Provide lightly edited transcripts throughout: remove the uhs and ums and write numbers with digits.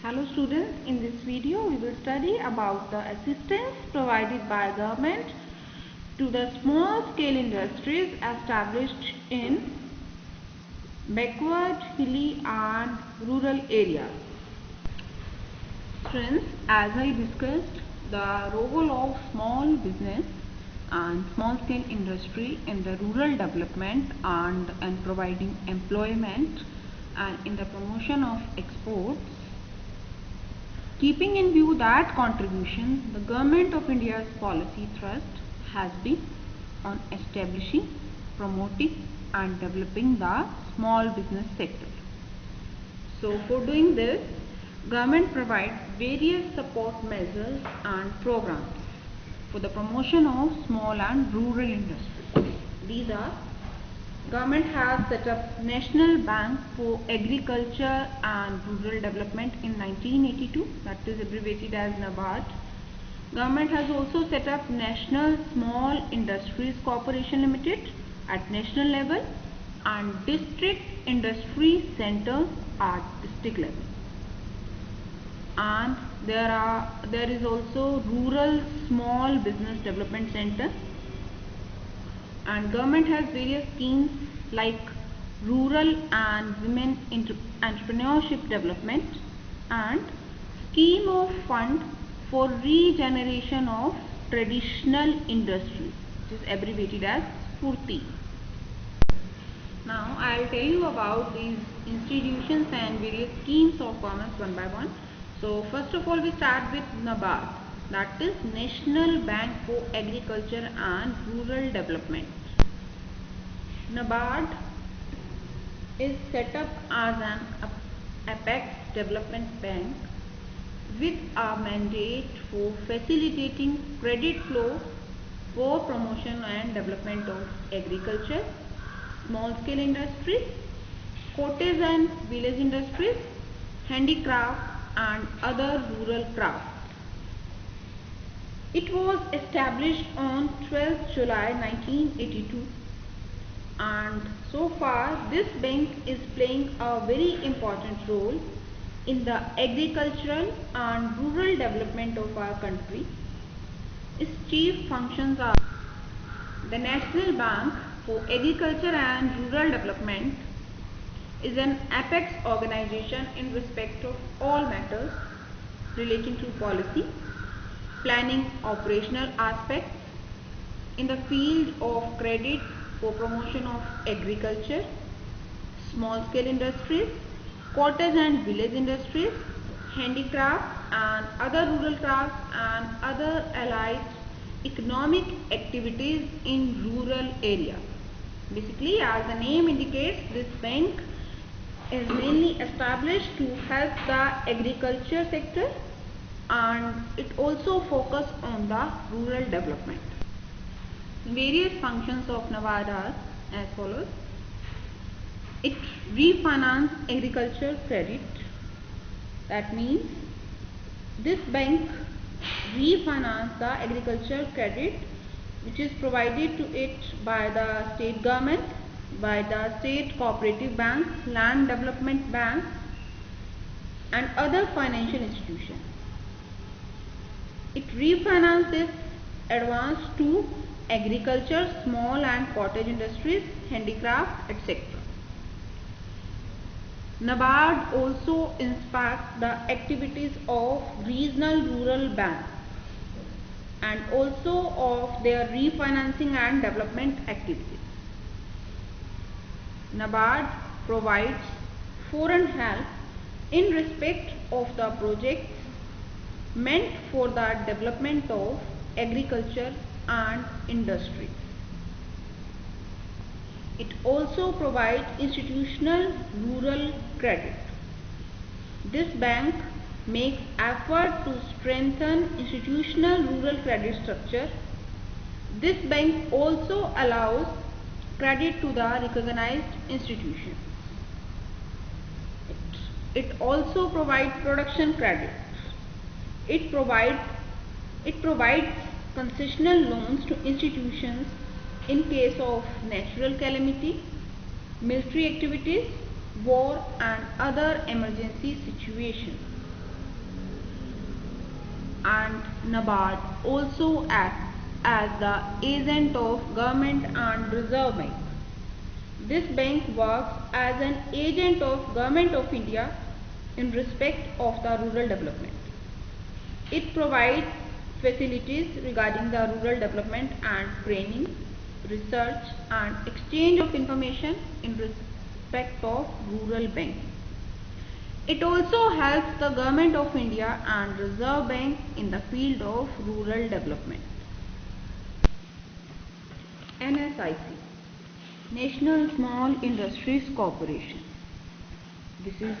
Hello students, in this video we will study about the assistance provided by government to the small scale industries established in backward, hilly and rural areas. Students, as I discussed the role of small business and small scale industry in the rural development and providing employment and in the promotion of exports. Keeping in view that contribution, the Government of India's policy thrust has been on establishing, promoting and developing the small business sector. So for doing this, government provides various support measures and programs for the promotion of small and rural industries. These are: Government has set up National Bank for Agriculture and Rural Development in 1982, that is abbreviated as NABARD. Government has also set up National Small Industries Corporation Limited at national level and District Industry Centers at district level. And there is also Rural Small Business Development Center. And government has various schemes like rural and women entrepreneurship development and scheme of fund for regeneration of traditional industries, which is abbreviated as SPHURTI. Now I will tell you about these institutions and various schemes of government one by one. So first of all we start with NABARD, that is National Bank for Agriculture and Rural Development. NABARD is set up as an apex development bank with a mandate for facilitating credit flow for promotion and development of agriculture, small scale industries, cottage and village industries, handicraft and other rural crafts. It was established on 12th July 1982, and so far this bank is playing a very important role in the agricultural and rural development of our country. Its chief functions are: the National Bank for Agriculture and Rural Development is an apex organization in respect of all matters relating to policy, planning, operational aspects in the field of credit for promotion of agriculture, small scale industries, cottage and village industries, handicraft and other rural crafts and other allied economic activities in rural areas. Basically, as the name indicates, this bank is mainly established to help the agriculture sector, and it also focuses on the rural development. Various functions of NABARD are as follows. It refinance agriculture credit. That means this bank refinance the agriculture credit which is provided to it by the state government, by the state cooperative banks, land development banks and other financial institutions. It refinances advance to agriculture, small and cottage industries, handicraft, etc. NABARD also inspects the activities of regional rural banks and also of their refinancing and development activities. NABARD provides foreign help in respect of the projects meant for the development of agriculture and industry. It also provides institutional rural credit. This bank makes effort to strengthen institutional rural credit structure. This bank also allows credit to the recognized institutions. It also provides production credit. It provides concessional loans to institutions in case of natural calamity, military activities, war and other emergency situations. and NABARD also act as the agent of government and Reserve Bank. This bank works as an agent of Government of India in respect of the rural development. It provides facilities regarding the rural development and training, research and exchange of information in respect of rural banking. It also helps the Government of India and Reserve Bank in the field of rural development. NSIC, National Small Industries Corporation. This is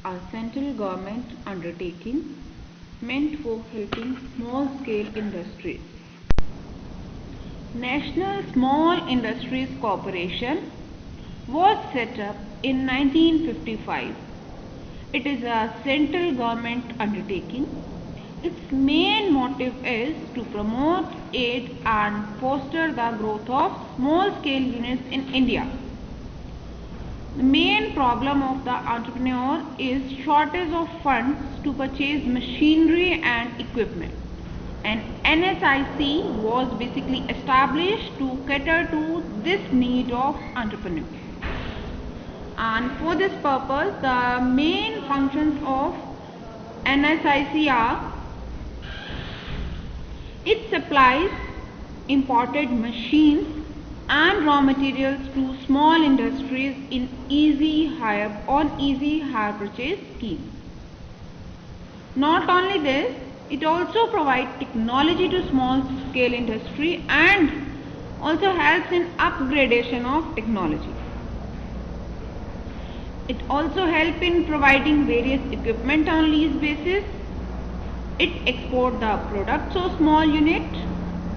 a central government undertaking meant for helping small scale industries. National Small Industries Corporation was set up in 1955. It is a central government undertaking. Its main motive is to promote, aid and foster the growth of small scale units in India. The main problem of the entrepreneur is shortage of funds to purchase machinery and equipment. And NSIC was basically established to cater to this need of entrepreneurs. And for this purpose, the main functions of NSIC are: it supplies imported machines and raw materials to small industries in easy hire purchase scheme. Not only this, it also provides technology to small scale industry and also helps in upgradation of technology. It also helps in providing various equipment on lease basis. It exports the products of small unit.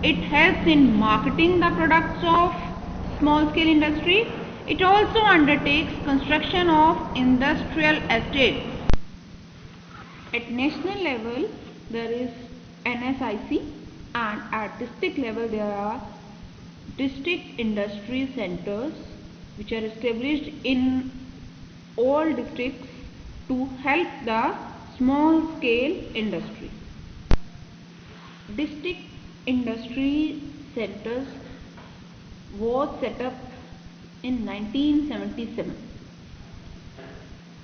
It helps in marketing the products of small scale industry. It also undertakes construction of industrial estates. At national level, there is NSIC, and at district level there are district industry centers which are established in all districts to help the small scale industry. District industry centers was set up in 1977.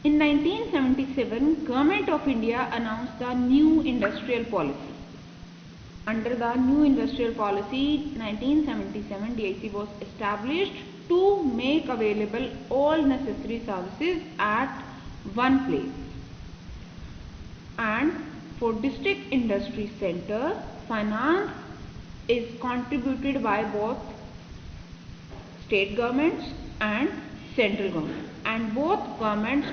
In 1977, Government of India announced the new industrial policy. Under the new industrial policy 1977, DIC was established to make available all necessary services at one place. And for district industry center, finance is contributed by both state governments and central government, and both governments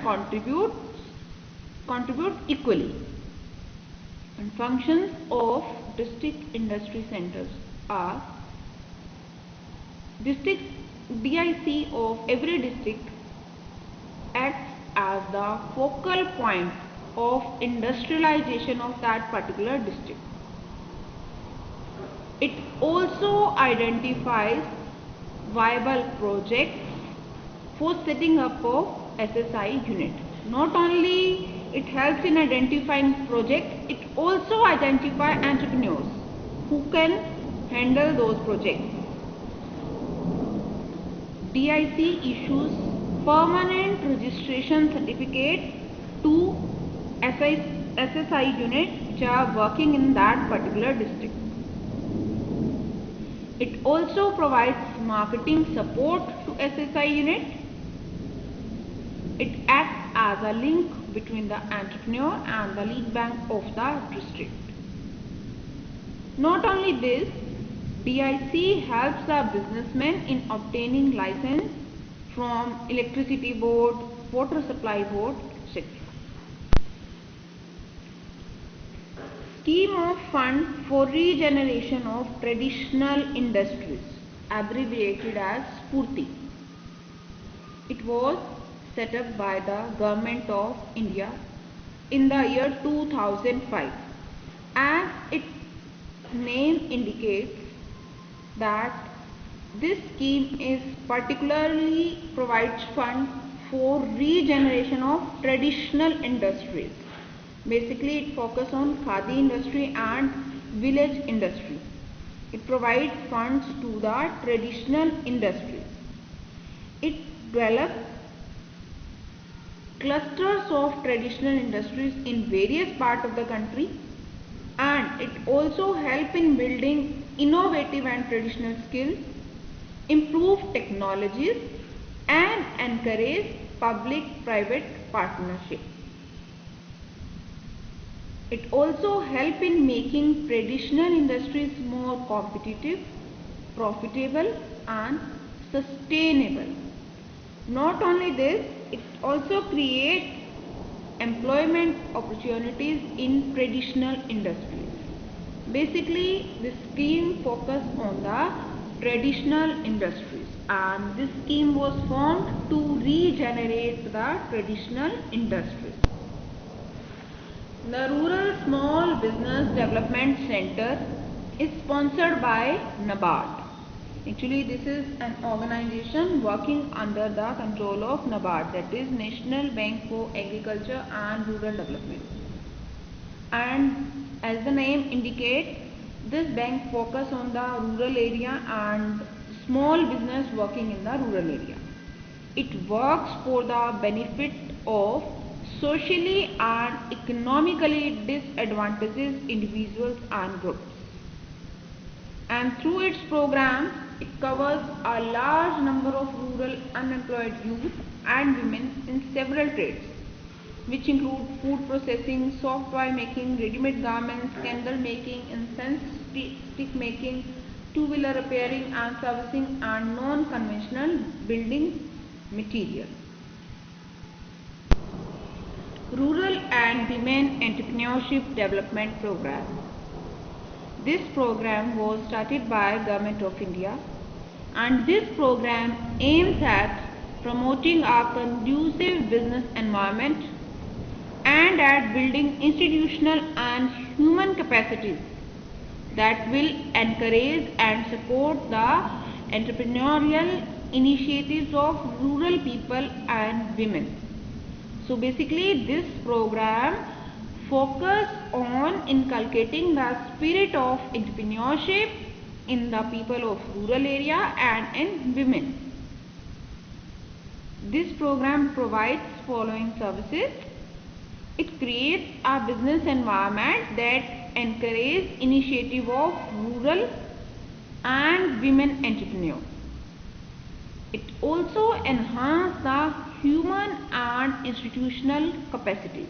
contribute equally. And functions of district industry centers are: district DIC of every district acts as the focal point of industrialization of that particular district. It also identifies viable projects for setting up of SSI unit. Not only it helps in identifying projects, it also identifies entrepreneurs who can handle those projects. DIC issues permanent registration certificate to SSI units which are working in that particular district. It also provides marketing support to SSI unit. It acts as a link between the entrepreneur and the lead bank of the district. Not only this, DIC helps the businessmen in obtaining license from electricity board, water supply board, etc. Scheme of Fund for Regeneration of Traditional Industries, abbreviated as Spurti. It was set up by the Government of India in the year 2005. As its name indicates that this scheme is particularly provides fund for regeneration of traditional industries. Basically, it focuses on khadi industry and village industry. It provides funds to the traditional industries. It develops clusters of traditional industries in various parts of the country, and it also helps in building innovative and traditional skills, improve technologies, and encourage public-private partnership. It also helps in making traditional industries more competitive, profitable, and sustainable. Not only this, it also creates employment opportunities in traditional industries. Basically, this scheme focuses on the traditional industries, and this scheme was formed to regenerate the traditional industries. The Rural Small Business Development Center is sponsored by NABARD. Actually, this is an organization working under the control of NABARD, that is National Bank for Agriculture and Rural Development. And as the name indicates, this bank focuses on the rural area and small business working in the rural area. It works for the benefit of socially and economically disadvantaged individuals and groups. And through its program, it covers a large number of rural unemployed youth and women in several trades, which include food processing, soft toy making, ready-made garments, candle making, incense stick making, two-wheeler repairing and servicing, and non-conventional building material. Rural and Women Entrepreneurship Development Program. This program was started by Government of India, and this program aims at promoting a conducive business environment and at building institutional and human capacities that will encourage and support the entrepreneurial initiatives of rural people and women. So basically, this program focus on inculcating the spirit of entrepreneurship in the people of rural area and in women. This program provides following services. It creates a business environment that encourages initiative of rural and women entrepreneurs. It also enhances the human and institutional capacities.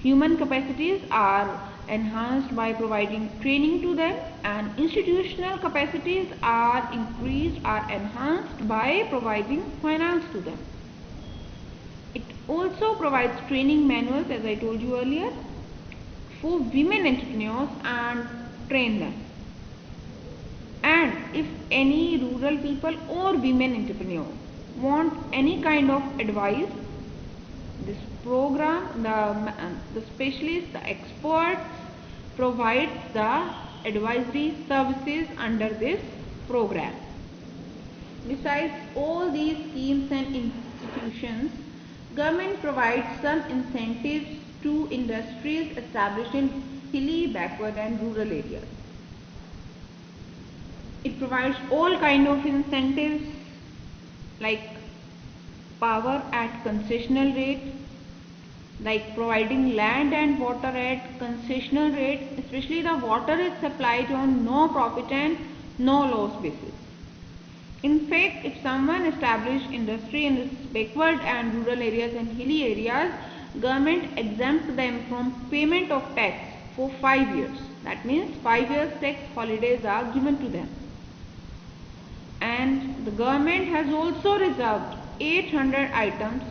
Human capacities are enhanced by providing training to them, and institutional capacities are increased or enhanced by providing finance to them. It also provides training manuals, as I told you earlier, for women entrepreneurs and train them. And if any rural people or women entrepreneur want any kind of advice, this program, the specialists, the experts provides the advisory services under this program. Besides all these schemes and institutions, government provides some incentives to industries established in hilly, backward and rural areas. It provides all kind of incentives like power at concessional rate, like providing land and water at concessional rate, especially the water is supplied on no profit and no loss basis. In fact, if someone establishes industry in this backward and rural areas and hilly areas, government exempts them from payment of tax for 5 years. That means 5 years tax holidays are given to them. And the government has also reserved 800 items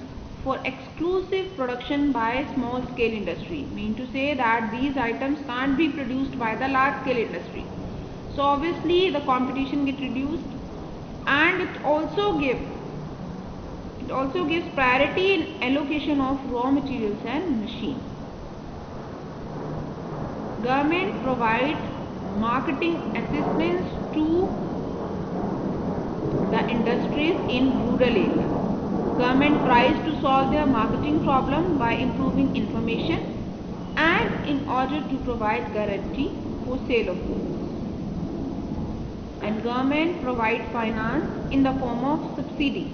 for exclusive production by small scale industry. Mean to say that these items can't be produced by the large scale industry. So obviously the competition gets reduced, and it also gives priority in allocation of raw materials and machines. Government provides marketing assistance to the industries in rural areas. Government tries to solve their marketing problem by improving information, in order to provide guarantee for sale of goods. And government provide finance in the form of subsidy.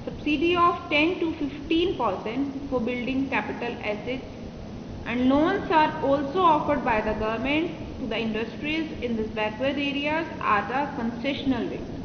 Subsidy of 10 to 15% for building capital assets, and loans are also offered by the government to the industries in these backward areas at a concessional rate.